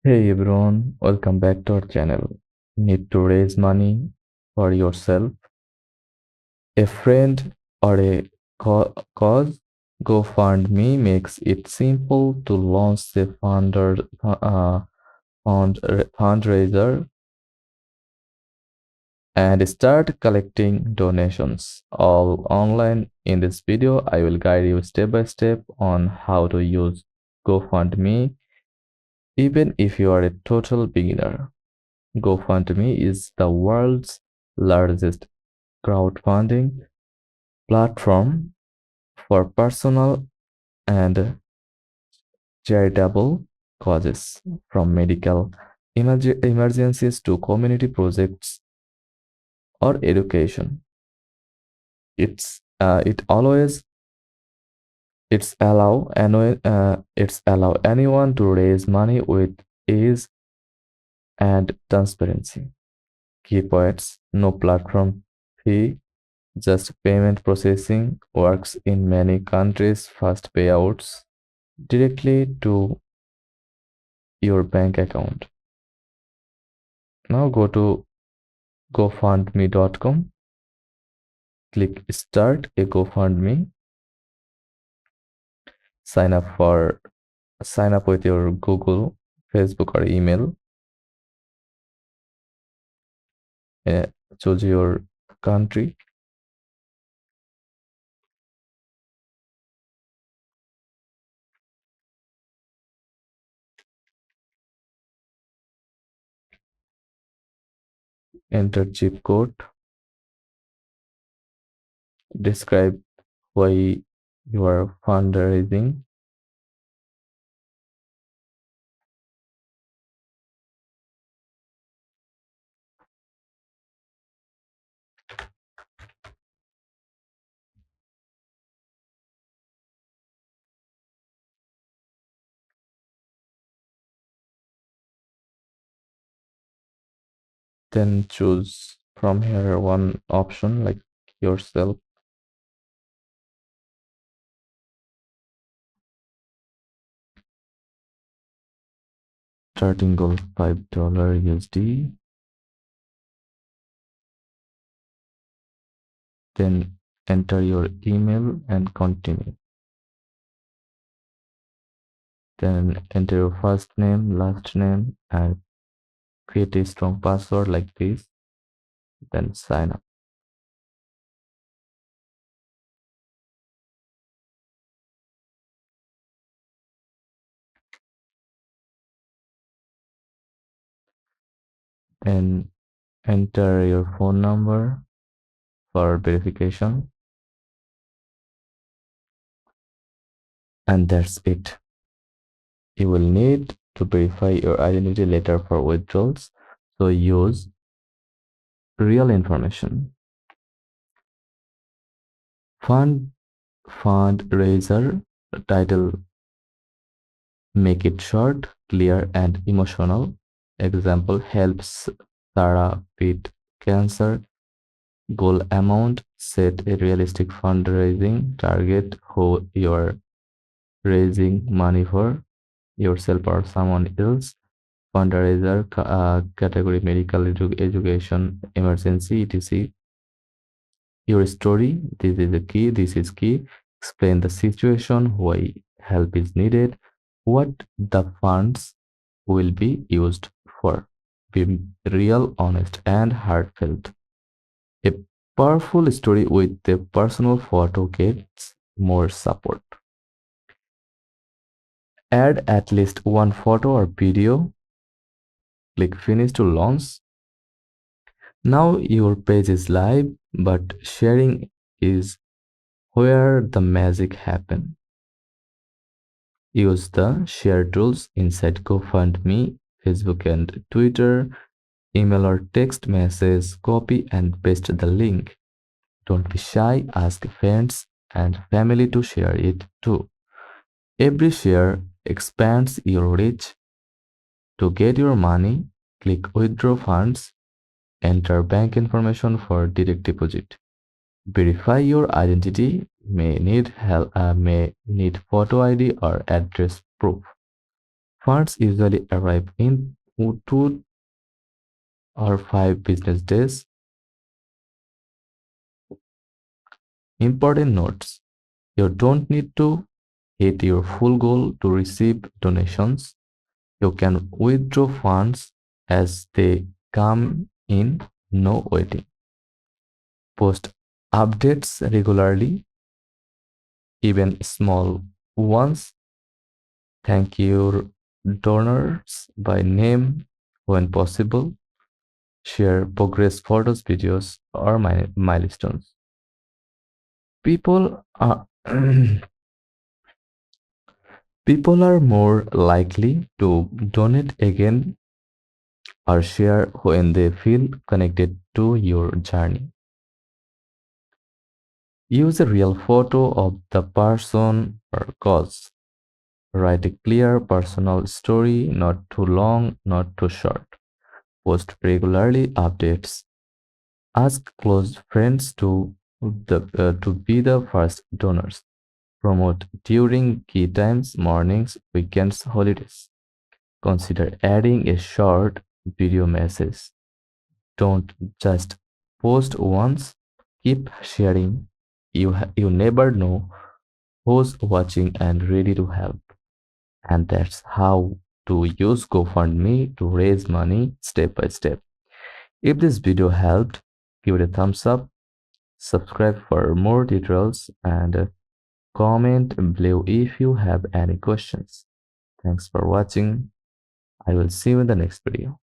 Hey everyone, welcome back to our channel. Need to raise money for yourself, a friend, or a cause? GoFundMe makes it simple to launch a fundraiser and start collecting donations all online. In this video, I will guide you step by step on how to use GoFundMe, even if you are a total beginner. GoFundMe is the world's largest crowdfunding platform for personal and charitable causes, from medical emergencies to community projects or education. It always it's allow anyone to raise money with ease and transparency. Key points: no platform fee, just payment processing, works in many countries, fast payouts directly to your bank account. Now go to gofundme.com, click start a GoFundMe, sign up for sign up with your Google, Facebook or email, uh, choose your country, enter zip code, describe why you are fundraising, then choose from here one option like yourself. Starting goal $5 USD. Then enter your email and continue. Then enter your first name, last name, and create a strong password like this. Then sign up. And enter your phone number for verification. And that's it. You will need to verify your identity later for withdrawals, so use real information. Fundraiser title: make it short, clear, and emotional. Example: helps Sarah beat cancer. Goal amount: set a realistic fundraising target. Who you're raising money for, yourself or someone else. Fundraiser category: medical, education, emergency, etc. Your story: this is the key, this is key. Explain the situation, why help is needed, what the funds will be used for. Be real, honest, and heartfelt. A powerful story with a personal photo gets more support. Add at least one photo or video. Click finish to launch. Now your page is live, but sharing is where the magic happens. Use the share tools inside GoFundMe, Facebook and Twitter, email or text message, copy and paste the link. Don't be shy, ask friends and family to share it too. Every share expands your reach. To get your money, click withdraw funds, enter bank information for direct deposit. Verify your identity, may need photo ID or address proof. Funds usually arrive in 2 or 5 business days. Important notes: you don't need to hit your full goal to receive donations. You can withdraw funds as they come in, no waiting. Post updates regularly, even small ones. Thank your donors by name when possible. Share progress photos, videos, or milestones. People are people are more likely to donate again or share when they feel connected to your journey. Use a real photo of the person or cause. Write a clear personal story, not too long, not too short. Post regularly updates. Ask close friends to be the first donors. Promote during key times, mornings, weekends, holidays. Consider adding a short video message. Don't just post once, keep sharing. You never know who's watching and ready to help. And that's how to use GoFundMe to raise money step by step. If this video helped, give it a thumbs up, subscribe for more details, and comment below if you have any questions. Thanks for watching. I will see you in the next video.